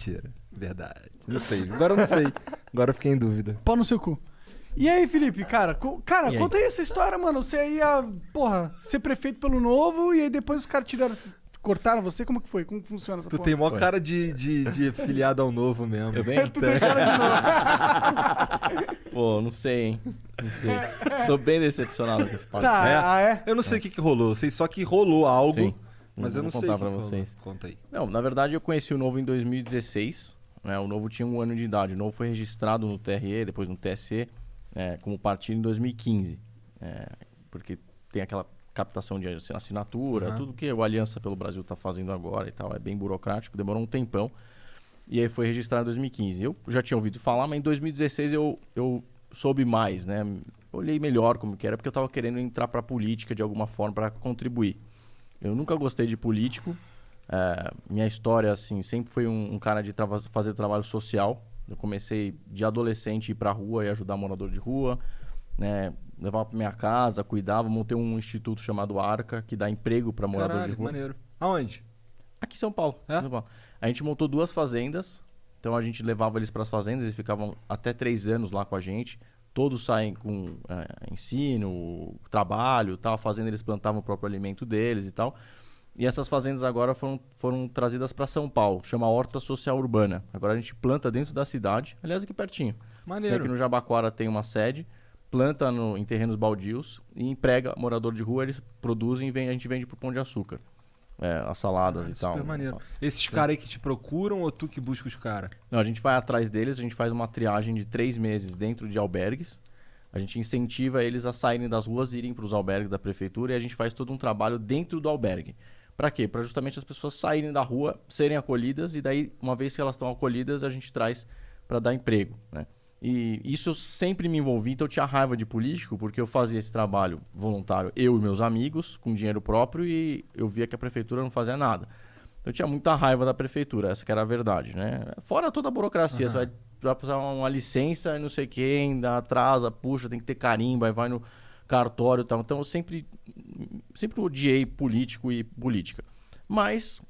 Mentira. Verdade. Não sei. Agora eu não sei. Agora eu fiquei em dúvida. Pau no seu cu. E aí, Felipe, cara, E aí? conta aí essa história, mano. Você ia, porra, ser prefeito pelo Novo e aí depois os caras cortaram você? Como que foi? Como que funciona essa Tu porra? tem mó cara de filiado ao Novo mesmo. Eu venho? Tu tem cara de novo. Pô, não sei, hein? Não sei. Tô bem decepcionado com esse papo. Tá, é? Eu não sei o que rolou. Eu sei só que rolou algo, Sim. mas eu não Vou sei o contar que pra rolou. vocês. Conta aí. Não, na verdade eu conheci o Novo em 2016. Né? O Novo tinha 1 ano de idade. O Novo foi registrado no TRE, depois no TSE, como partido em 2015. Porque tem aquela captação de assinatura, tudo que o Aliança pelo Brasil está fazendo agora e tal. É bem burocrático, demorou um tempão. E aí foi registrado em 2015. Eu já tinha ouvido falar, mas em 2016 eu soube mais, né? Olhei melhor como que era, porque eu estava querendo entrar para a política de alguma forma para contribuir. Eu nunca gostei de político. Minha história, assim, sempre foi um cara de fazer trabalho social. Eu comecei de adolescente a ir pra rua e ajudar morador de rua, né? Levava pra minha casa, cuidava, montei um instituto chamado Arca, que dá emprego pra morador Caralho, de rua. maneiro. Aonde? Aqui em São Paulo. É? Em São Paulo. A gente montou 2 fazendas, então a gente levava eles pras fazendas, eles ficavam até 3 anos lá com a gente. Todos saem com ensino, trabalho, tal. A fazenda eles plantavam o próprio alimento deles e tal. E essas fazendas agora foram trazidas para São Paulo, chama Horta Social Urbana. Agora a gente planta dentro da cidade, aliás aqui pertinho. Maneiro. Aqui no Jabaquara tem uma sede, planta em terrenos baldios e emprega morador de rua, eles produzem e a gente vende pro Pão de Açúcar. As saladas e tal. Super maneiro. Esses caras aí que te procuram ou tu que busca os caras? Não, a gente vai atrás deles, a gente faz uma triagem de 3 meses dentro de albergues. A gente incentiva eles a saírem das ruas e irem para os albergues da prefeitura e a gente faz todo um trabalho dentro do albergue. Para quê? Para justamente as pessoas saírem da rua, serem acolhidas e daí, uma vez que elas estão acolhidas, a gente traz para dar emprego, né? E isso eu sempre me envolvi, então eu tinha raiva de político, porque eu fazia esse trabalho voluntário, eu e meus amigos, com dinheiro próprio, e eu via que a prefeitura não fazia nada. Então eu tinha muita raiva da prefeitura, essa que era a verdade, né? Fora toda a burocracia, você vai precisar uma licença e não sei quem, atrasa, puxa, tem que ter carimbo, aí vai no cartório e tal. Então eu sempre odiei político e política. Mas,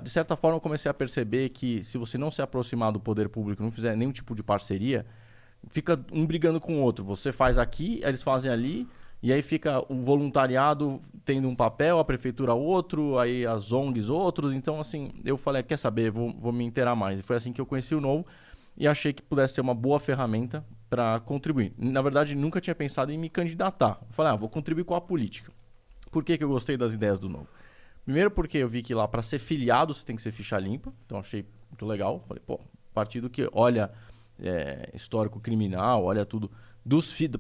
de certa forma, eu comecei a perceber que se você não se aproximar do poder público, não fizer nenhum tipo de parceria, fica um brigando com o outro. Você faz aqui, eles fazem ali, e aí fica o voluntariado tendo um papel, a prefeitura outro, aí as ONGs outros. Então, assim, eu falei, quer saber, vou me inteirar mais. E foi assim que eu conheci o Novo e achei que pudesse ser uma boa ferramenta para contribuir. Na verdade, nunca tinha pensado em me candidatar. Eu falei, vou contribuir com a política. Por que eu gostei das ideias do Novo? Primeiro porque eu vi que lá para ser filiado você tem que ser ficha limpa. Então achei muito legal. Falei, partido que olha histórico criminal, olha tudo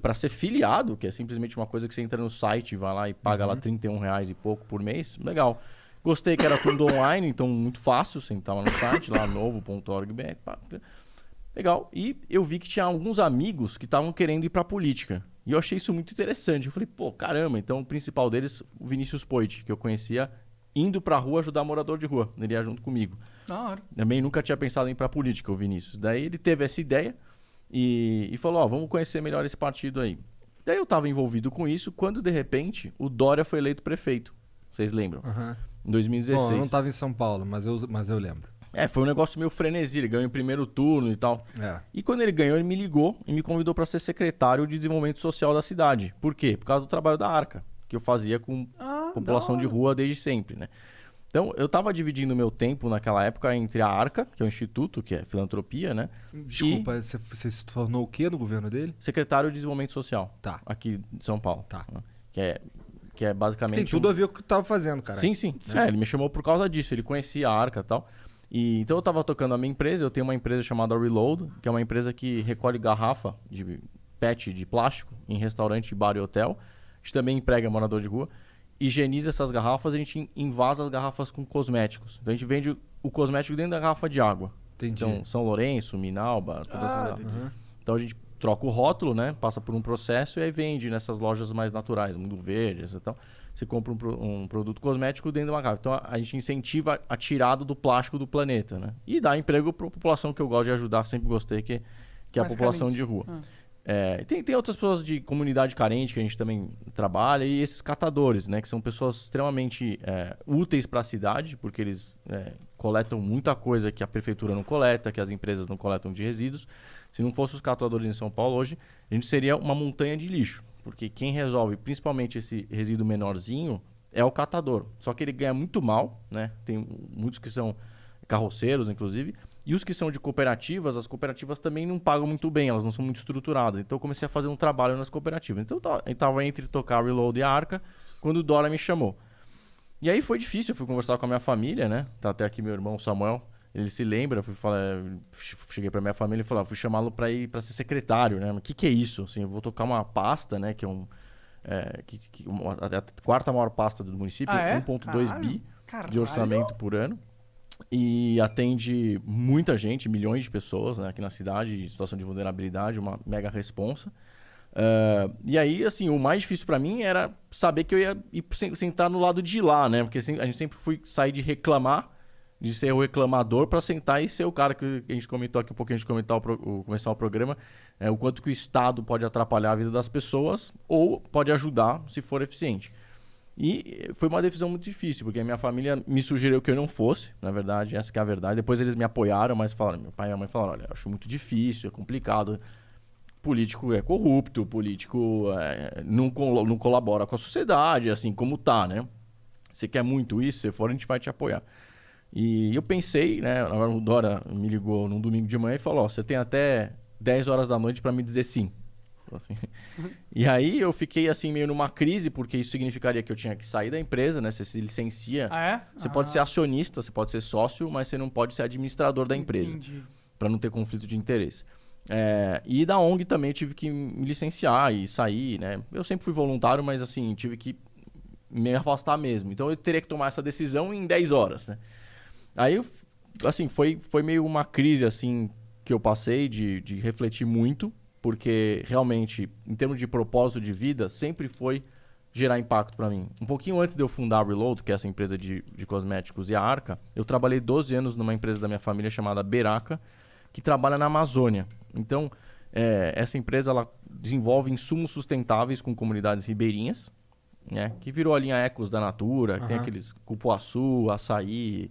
para ser filiado, que é simplesmente uma coisa que você entra no site, vai lá e paga lá R$31 e pouco por mês. Legal. Gostei que era tudo online, então muito fácil. Você entrava no site, lá novo.org.br. Legal. E eu vi que tinha alguns amigos que estavam querendo ir para a política. E eu achei isso muito interessante. Eu falei, caramba. Então o principal deles, o Vinícius Poit, que eu conhecia indo pra rua ajudar morador de rua. Ele ia junto comigo. Da hora. Também nunca tinha pensado em ir pra política, o Vinícius. Daí ele teve essa ideia e falou, vamos conhecer melhor esse partido aí. Daí eu tava envolvido com isso quando, de repente, o Dória foi eleito prefeito. Vocês lembram? Em 2016. Bom, eu não tava em São Paulo, mas eu lembro. Foi um negócio meio frenesi. Ele ganhou em primeiro turno e tal. E quando ele ganhou, ele me ligou e me convidou para ser secretário de desenvolvimento social da cidade. Por quê? Por causa do trabalho da Arca, que eu fazia com população de rua desde sempre, né? Então, eu estava dividindo meu tempo naquela época entre a Arca, que é um instituto, que é filantropia, né? Desculpa, você se tornou o quê no governo dele? Secretário de desenvolvimento social. Tá. Aqui de São Paulo. Tá. Que é basicamente... Tem tudo a ver com o que tu tava fazendo, cara. Sim. Ele me chamou por causa disso. Ele conhecia a Arca e tal. Então eu estava tocando a minha empresa. Eu tenho uma empresa chamada Reload, que é uma empresa que recolhe garrafa de PET de plástico em restaurante, bar e hotel. A gente também emprega morador de rua. Higieniza essas garrafas, a gente invasa as garrafas com cosméticos. Então a gente vende o cosmético dentro da garrafa de água. Entendi. Então São Lourenço, Minalba, todas essas... Então a gente troca o rótulo, né? Passa por um processo e aí vende nessas lojas mais naturais, Mundo Verde, e tal. Você compra um produto cosmético dentro de uma garrafa. Então a gente incentiva a tirada do plástico do planeta, né? E dá emprego para a população que eu gosto de ajudar, sempre gostei, que é a população de rua. Tem outras pessoas de comunidade carente que a gente também trabalha, e esses catadores, né? Que são pessoas extremamente úteis para a cidade, porque eles coletam muita coisa que a prefeitura não coleta, que as empresas não coletam de resíduos. Se não fossem os catadores em São Paulo hoje, a gente seria uma montanha de lixo. Porque quem resolve, principalmente esse resíduo menorzinho, é o catador. Só que ele ganha muito mal, né? Tem muitos que são carroceiros, inclusive. E os que são de cooperativas, as cooperativas também não pagam muito bem, elas não são muito estruturadas. Então eu comecei a fazer um trabalho nas cooperativas. Então eu estava entre tocar a Reload e a Arca, quando o Dora me chamou. E aí foi difícil, eu fui conversar com a minha família, né? Tá até aqui meu irmão Samuel, ele se lembra, cheguei pra minha família e falei, fui chamá-lo pra ir pra ser secretário, né? Mas o que é isso? Assim, eu vou tocar uma pasta, né? Que é a quarta maior pasta do município, 1,2 bi de orçamento por ano. E atende muita gente, milhões de pessoas, né, aqui na cidade, em situação de vulnerabilidade, uma mega responsa. E aí, assim, o mais difícil pra mim era saber que eu ia ir sentar no lado de lá, né? Porque a gente sempre sair de reclamar, de ser o reclamador, pra sentar e ser o cara que a gente comentou aqui um pouquinho antes de começar o programa, o quanto que o Estado pode atrapalhar a vida das pessoas ou pode ajudar se for eficiente. E foi uma decisão muito difícil, porque a minha família me sugeriu que eu não fosse, na verdade, essa que é a verdade. Depois eles me apoiaram, mas falaram, meu pai e minha mãe falaram, olha, eu acho muito difícil, é complicado, político é corrupto, político não colabora com a sociedade, assim como tá, né? Você quer muito isso, se for a gente vai te apoiar. E eu pensei, né, o Dora me ligou num domingo de manhã e falou, você tem até 10 horas da noite para me dizer sim. Assim. E aí eu fiquei assim meio numa crise, porque isso significaria que eu tinha que sair da empresa, né? Você se licencia. Você pode ser acionista, você pode ser sócio, mas você não pode ser administrador da empresa. Para não ter conflito de interesse. E da ONG também eu tive que me licenciar e sair, né? Eu sempre fui voluntário, mas assim, tive que me afastar mesmo. Então eu teria que tomar essa decisão em 10 horas, né? Aí, assim, foi meio uma crise assim que eu passei de refletir muito. Porque realmente, em termos de propósito de vida, sempre foi gerar impacto para mim. Um pouquinho antes de eu fundar a Reload, que é essa empresa de cosméticos, e a Arca, eu trabalhei 12 anos numa empresa da minha família chamada Beraca, que trabalha na Amazônia. Então, essa empresa ela desenvolve insumos sustentáveis com comunidades ribeirinhas, né, que virou a linha Ecos da Natura, que tem aqueles cupuaçu, açaí,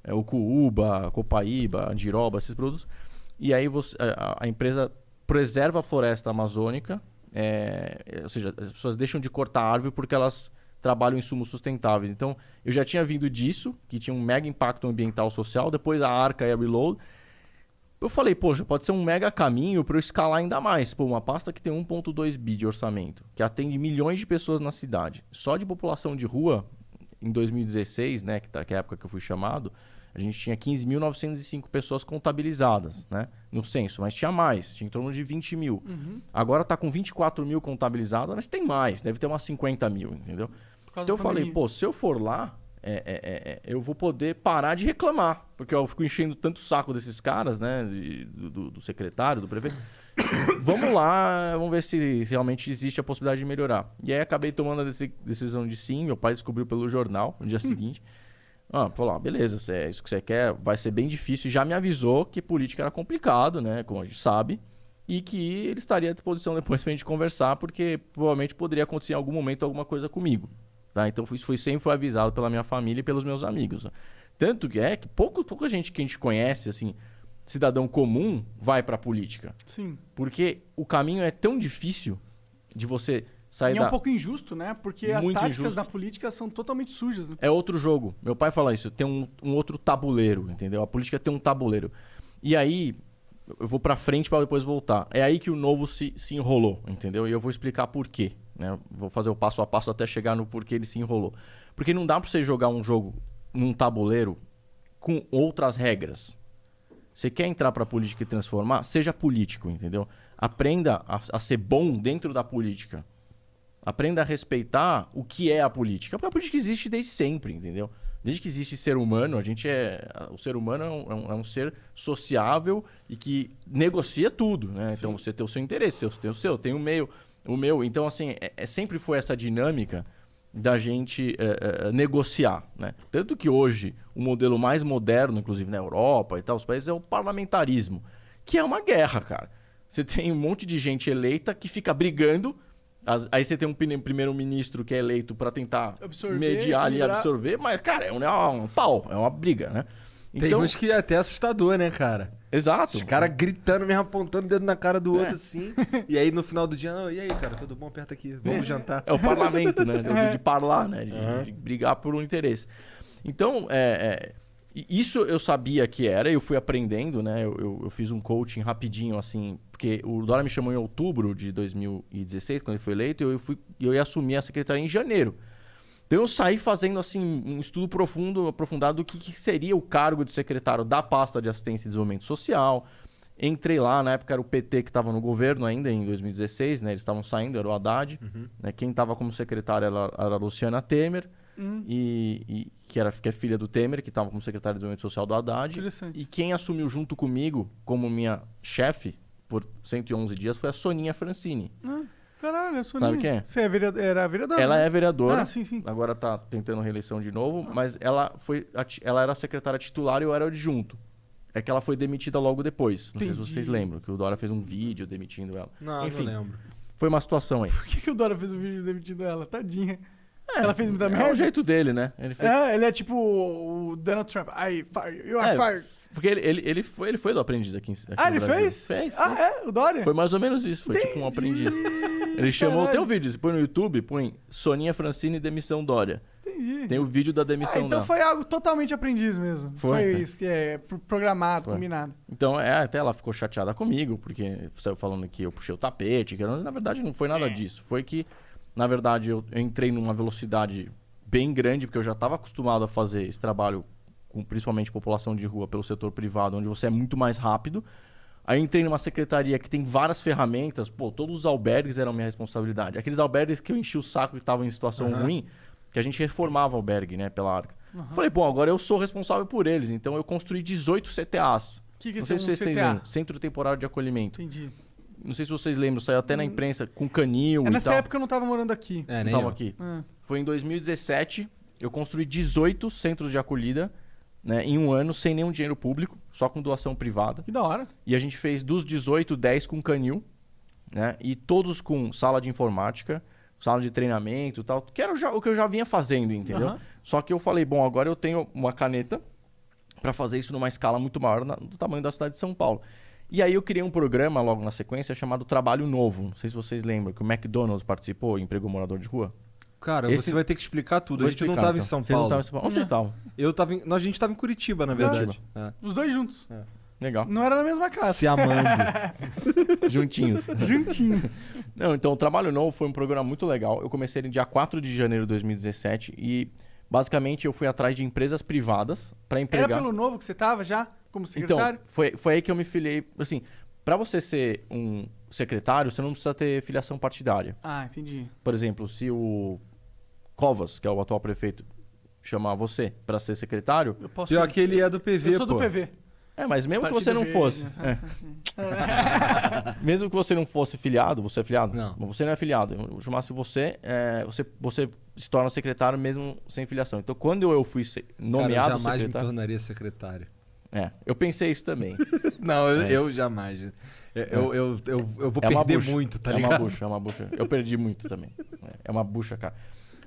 ucuúba, copaíba, andiroba, esses produtos. E aí a empresa preserva a floresta amazônica, ou seja, as pessoas deixam de cortar árvore porque elas trabalham em insumos sustentáveis. Então, eu já tinha vindo disso, que tinha um mega impacto ambiental e social, depois a Arca e a Reload. Eu falei, poxa, pode ser um mega caminho para eu escalar ainda mais. Pô, uma pasta que tem 1,2 bi de orçamento, que atende milhões de pessoas na cidade. Só de população de rua, em 2016, né, que é a época que eu fui chamado, a gente tinha 15.905 pessoas contabilizadas, né, no censo, mas tinha mais, tinha em torno de 20 mil. Agora está com 24 mil contabilizadas, mas tem mais, deve ter umas 50 mil, entendeu? Então eu falei, pô, se eu for lá, eu vou poder parar de reclamar, porque eu fico enchendo tanto o saco desses caras, né, do secretário, do prefeito. Vamos lá, vamos ver se realmente existe a possibilidade de melhorar. E aí acabei tomando a decisão de sim, meu pai descobriu pelo jornal no dia seguinte. Falou, beleza, se é isso que você quer, vai ser bem difícil. Já me avisou que política era complicado, né? Como a gente sabe. E que ele estaria à disposição depois pra gente conversar, porque provavelmente poderia acontecer em algum momento alguma coisa comigo. Tá? Então isso sempre foi avisado pela minha família e pelos meus amigos. Tanto que pouca gente que a gente conhece, assim, cidadão comum, vai pra política. Sim. Porque o caminho é tão difícil de você... E é um pouco injusto, né? Porque as táticas da política são totalmente sujas. Né? É outro jogo. Meu pai fala isso. Tem um outro tabuleiro, entendeu? A política tem um tabuleiro. E aí, eu vou pra frente pra depois voltar. É aí que o novo se enrolou, entendeu? E eu vou explicar por quê. Né? Vou fazer o passo a passo até chegar no porquê ele se enrolou. Porque não dá pra você jogar um jogo num tabuleiro com outras regras. Você quer entrar pra política e transformar? Seja político, entendeu? Aprenda a ser bom dentro da política. Aprenda a respeitar o que é a política. Porque a política existe desde sempre, entendeu? Desde que existe ser humano, o ser humano é um ser sociável e que negocia tudo, né? Sim. Então você tem o seu interesse, você tem o seu, tem o meu. Então, assim, sempre foi essa dinâmica da gente negociar, né? Tanto que hoje o modelo mais moderno, inclusive na Europa e tal, os países, é o parlamentarismo, que é uma guerra, cara. Você tem um monte de gente eleita que fica brigando. Aí você tem um primeiro-ministro que é eleito para tentar mediar ali, absorver, mas, cara, é um pau, é uma briga, né? Tem Então, uns que é até assustador, né, cara? exato. Os caras gritando mesmo, apontando o dedo na cara do outro, assim. E aí no final do dia, e aí, cara, tudo bom? Aperta aqui, vamos jantar. É o parlamento, né? De parlar, né? Uhum. De brigar por um interesse. Então, isso eu sabia que era, eu fui aprendendo, né? Eu fiz um coaching rapidinho, assim, porque o Dória me chamou em outubro de 2016, quando ele foi eleito, e eu ia assumir a secretaria em janeiro. Então eu saí fazendo assim um estudo aprofundado do que seria o cargo de secretário da pasta de assistência e desenvolvimento social. Entrei lá, na época era o PT que estava no governo ainda, em 2016, né? Eles estavam saindo, era o Haddad. Né? Quem estava como secretária era a Luciana Temer, que é filha do Temer, que estava como secretária de desenvolvimento social do Haddad. Interessante. E quem assumiu junto comigo como minha chefe por 111 dias foi a Soninha Francini. Caralho, a Soninha. Sabe quem é? Você era vereadora? Ela né? é vereadora, sim. agora está tentando reeleição de novo, mas ela era a secretária titular e eu era o adjunto. É que ela foi demitida logo depois. Não sei se Entendi. vocês lembram, que o Dória fez um vídeo demitindo ela. Não, Enfim, não lembro. foi uma situação aí. Por que o Dora fez um vídeo demitindo ela? Tadinha. Ela fez muita merda? É o jeito dele, né? Ele fez... Ele é tipo o Donald Trump. I fire you, I É, fire. Porque ele foi do aprendiz aqui no Ele Brasil. fez? Fez. O Dória? Foi mais ou menos isso, foi tipo um aprendiz. Ele chamou, Caralho. tem um vídeo, você põe no YouTube, põe Soninha Francini demissão Dória. Entendi. Tem o vídeo da demissão Então dela. foi algo totalmente aprendiz mesmo. Foi. Isso, que é programado, Foi. combinado. Então, até ela ficou chateada comigo, porque saiu falando que eu puxei o tapete, na verdade não foi nada disso. Foi que, na verdade, eu entrei numa velocidade bem grande, porque eu já estava acostumado a fazer esse trabalho com principalmente população de rua pelo setor privado, onde você é muito mais rápido. Aí eu entrei numa secretaria que tem várias ferramentas, todos os albergues eram minha responsabilidade. Aqueles albergues que eu enchi o saco que estavam em situação ruim, que a gente reformava o albergue, né, pela Arca. Falei, agora eu sou responsável por eles, então eu construí 18 CTAs. O que Não é sei se vocês CTA? lembram, Centro Temporário de Acolhimento. Entendi. Não sei se vocês lembram, saiu até na imprensa com canil e Nessa tal. época eu não tava morando aqui. É, Não nem tava eu. aqui. Ah. Foi em 2017, eu construí 18 centros de acolhida, né, em um ano, sem nenhum dinheiro público, só com doação privada. Que da hora. E a gente fez dos 18, 10 com canil, né? E todos com sala de informática, sala de treinamento e tal, que era o que eu já vinha fazendo, entendeu? Aham. Só que eu falei, agora eu tenho uma caneta para fazer isso numa escala muito maior do tamanho da cidade de São Paulo. E aí eu criei um programa logo na sequência chamado Trabalho Novo. Não sei se vocês lembram, que o McDonald's participou e empregou morador de rua. Cara, Esse- você vai ter que explicar tudo. Vou A gente não explicar, tava em então. São Vocês não Paulo. estavam em São Paulo? Onde vocês estavam? A gente tava em Curitiba, na verdade. É. Os dois juntos. Legal. Não era na mesma casa. Se amando. Juntinhos. Juntinho. Não, então o Trabalho Novo foi um programa muito legal. Eu comecei ele dia 4 de janeiro de 2017 e basicamente eu fui atrás de empresas privadas para Era empregar. pelo Novo que você tava já? Como Então, secretário? foi aí que eu me filiei. Assim, para você ser um secretário, você não precisa ter filiação partidária. Entendi. Por exemplo, se o Covas, que é o atual prefeito, chamar você para ser secretário, Eu posso... Pior que ele é do PV, Eu sou do pô. PV. mas mesmo que Partido você não Verde, fosse, né? mesmo que você não fosse filiado, você é filiado? Não. Mas você não é filiado. Eu chamasse você, você se torna secretário mesmo sem filiação. Então, quando eu fui nomeado Cara, eu jamais me secretário, tornaria secretário. eu pensei isso também. Não, Mas- eu jamais. Eu vou É uma perder bucha. muito, tá é ligado? É uma bucha. Eu perdi muito também. É uma bucha, cara.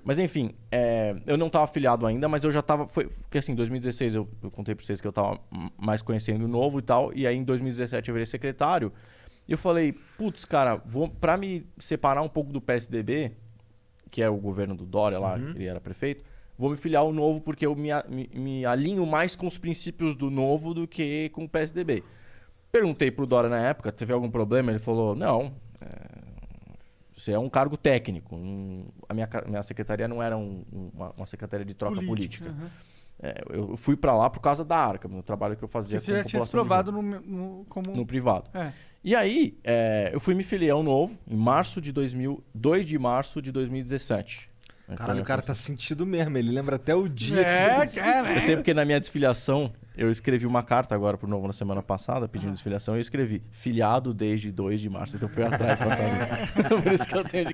Mas enfim, eu não estava afiliado ainda, mas eu já estava... Porque assim, em 2016 eu contei para vocês que eu estava mais conhecendo o Novo e tal. E aí em 2017 eu virei secretário. E eu falei, putz, cara, para me separar um pouco do PSDB, que é o governo do Dória lá, que ele era prefeito, vou me filiar ao Novo porque eu me alinho mais com os princípios do Novo do que com o PSDB. Perguntei pro Dória na época, teve algum problema? Ele falou, não, você é um cargo técnico. A minha secretaria não era uma secretaria de troca política. Aham. Eu fui para lá por causa da Arca, no trabalho que eu fazia Você com já tinha se população de provado rua, como... no privado. É. E aí, eu fui me filiar ao Novo em 2 de março de 2017. Caralho, o cara tá sentido mesmo. Ele lembra até o dia que... cara. Eu sei porque na minha desfiliação, eu escrevi uma carta agora pro Novo na semana passada, pedindo desfiliação, e eu escrevi filiado desde 2 de março. Então eu fui atrás pra saber. Por isso que eu tenho